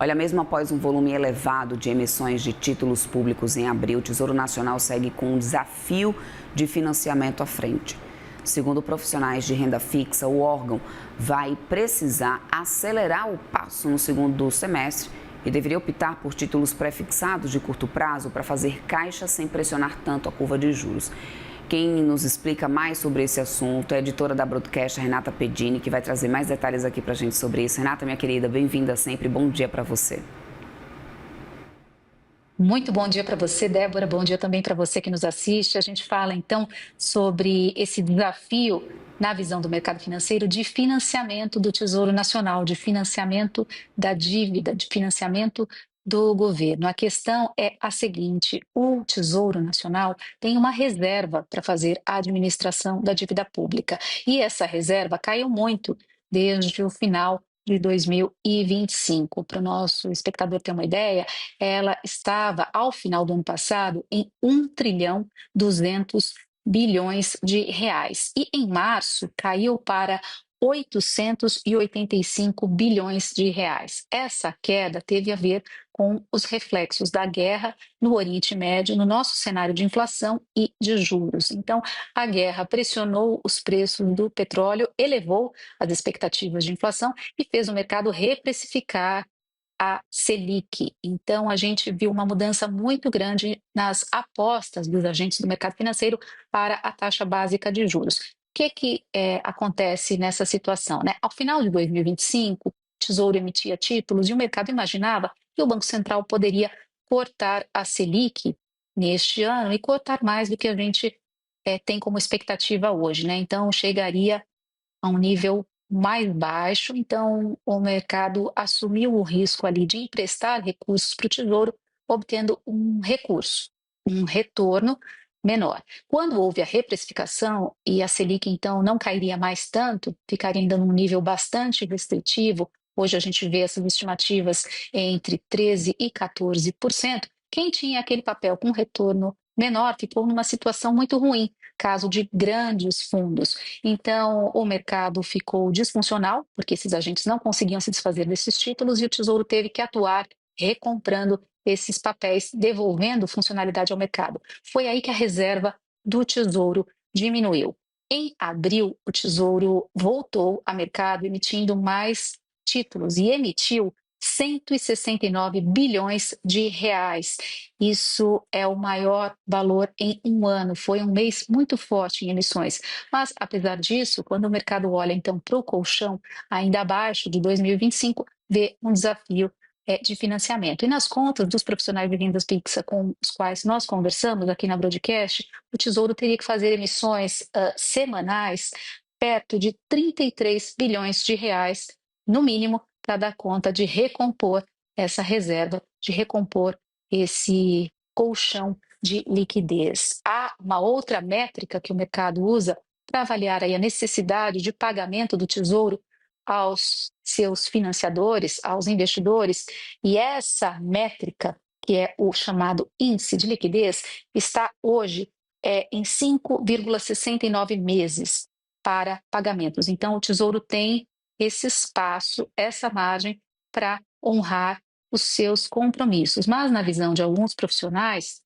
Olha, mesmo após um volume elevado de emissões de títulos públicos em abril, o Tesouro Nacional segue com um desafio de financiamento à frente. Segundo profissionais de renda fixa, o órgão vai precisar acelerar o passo no segundo semestre e deveria optar por títulos pré-fixados de curto prazo para fazer caixa sem pressionar tanto a curva de juros. Quem nos explica mais sobre esse assunto é a editora da Broadcast, Renata Pedini, que vai trazer mais detalhes aqui para a gente sobre isso. Renata, minha querida, bem-vinda sempre, bom dia para você. Muito bom dia para você, Débora. Bom dia também para você que nos assiste. A gente fala então sobre esse desafio na visão do mercado financeiro de financiamento do Tesouro Nacional, de financiamento da dívida, de financiamento do governo. A questão é a seguinte: o Tesouro Nacional tem uma reserva para fazer a administração da dívida pública e essa reserva caiu muito desde o final de 2025. Para o nosso espectador ter uma ideia, ela estava, ao final do ano passado, em 1,2 trilhão de reais. E em março caiu para 885 bilhões de reais. Essa queda teve a ver com os reflexos da guerra no Oriente Médio, no nosso cenário de inflação e de juros. Então, a guerra pressionou os preços do petróleo, elevou as expectativas de inflação e fez o mercado reprecificar a Selic. Então, a gente viu uma mudança muito grande nas apostas dos agentes do mercado financeiro para a taxa básica de juros. O que acontece nessa situação, né? Ao final de 2025, o Tesouro emitia títulos e o mercado imaginava que o Banco Central poderia cortar a Selic neste ano e cortar mais do que a gente tem como expectativa hoje, né? Então, chegaria a um nível mais baixo, então o mercado assumiu o risco ali de emprestar recursos para o Tesouro, obtendo um recurso, um retorno menor. Quando houve a reprecificação e a Selic então não cairia mais tanto, ficaria ainda num nível bastante restritivo, hoje a gente vê essas estimativas entre 13% e 14%, quem tinha aquele papel com retorno menor ficou numa situação muito ruim, caso de grandes fundos. Então, o mercado ficou disfuncional, porque esses agentes não conseguiam se desfazer desses títulos e o Tesouro teve que atuar recomprando esses papéis, devolvendo funcionalidade ao mercado. Foi aí que a reserva do Tesouro diminuiu. Em abril, o Tesouro voltou a mercado emitindo mais títulos e emitiu 169 bilhões de reais. Isso é o maior valor em um ano. Foi um mês muito forte em emissões. Mas, apesar disso, quando o mercado olha então para o colchão, ainda abaixo de 2025, vê um desafio de financiamento. E nas contas dos profissionais de renda fixa com os quais nós conversamos aqui na Broadcast, o Tesouro teria que fazer emissões semanais perto de 33 bilhões de reais, no mínimo, para dar conta de recompor essa reserva, de recompor esse colchão de liquidez. Há uma outra métrica que o mercado usa para avaliar aí a necessidade de pagamento do Tesouro aos seus financiadores, aos investidores, e essa métrica, que é o chamado índice de liquidez, está hoje em 5,69 meses para pagamentos. Então, o Tesouro tem esse espaço, essa margem para honrar os seus compromissos. Mas, na visão de alguns profissionais,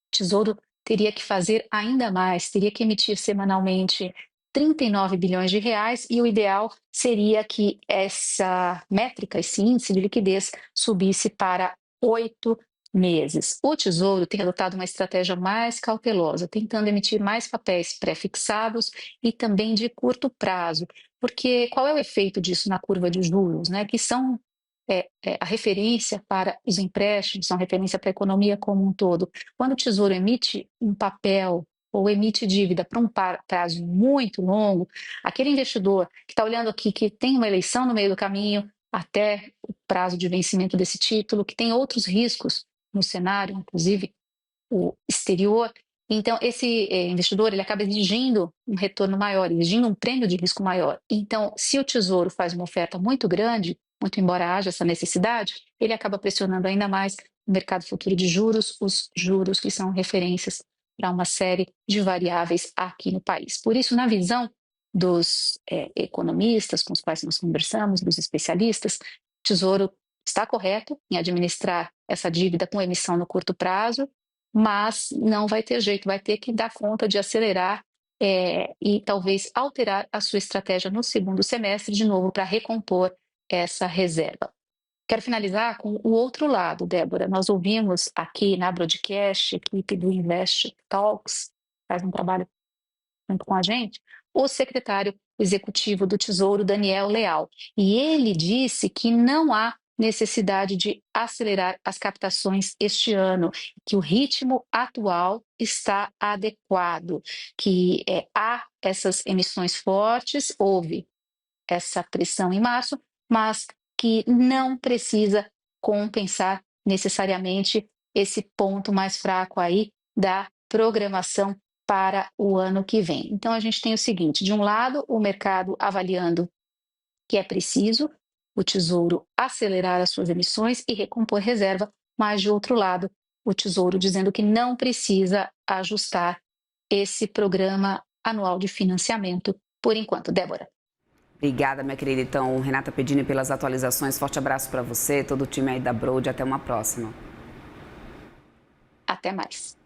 o Tesouro teria que fazer ainda mais, teria que emitir semanalmente 39 bilhões de reais e o ideal seria que essa métrica, esse índice de liquidez, subisse para 8 meses. O Tesouro tem adotado uma estratégia mais cautelosa, tentando emitir mais papéis pré-fixados e também de curto prazo, porque qual é o efeito disso na curva de juros, né? Que são a referência para os empréstimos, são referência para a economia como um todo. Quando o Tesouro emite um papel ou emite dívida para um prazo muito longo, aquele investidor que está olhando aqui, que tem uma eleição no meio do caminho até o prazo de vencimento desse título, que tem outros riscos no cenário, inclusive o exterior, então esse investidor ele acaba exigindo um retorno maior, exigindo um prêmio de risco maior. Então, se o Tesouro faz uma oferta muito grande, muito embora haja essa necessidade, ele acaba pressionando ainda mais o mercado futuro de juros, os juros que são referências para uma série de variáveis aqui no país. Por isso, na visão dos economistas com os quais nós conversamos, dos especialistas, o Tesouro está correto em administrar essa dívida com emissão no curto prazo, mas não vai ter jeito, vai ter que dar conta de acelerar e talvez alterar a sua estratégia no segundo semestre de novo para recompor essa reserva. Quero finalizar com o outro lado, Débora. Nós ouvimos aqui na broadcast, a equipe do Invest Talks, faz um trabalho junto com a gente, o secretário executivo do Tesouro, Daniel Leal. E ele disse que não há necessidade de acelerar as captações este ano, que o ritmo atual está adequado, que há essas emissões fortes, houve essa pressão em março, mas que não precisa compensar necessariamente esse ponto mais fraco aí da programação para o ano que vem. Então, a gente tem o seguinte: de um lado, o mercado avaliando que é preciso o Tesouro acelerar as suas emissões e recompor reserva, mas, de outro lado, o Tesouro dizendo que não precisa ajustar esse programa anual de financiamento por enquanto. Débora. Obrigada, minha querida. Então, Renata Pedini, pelas atualizações. Forte abraço para você, todo o time aí da Broad. Até uma próxima. Até mais.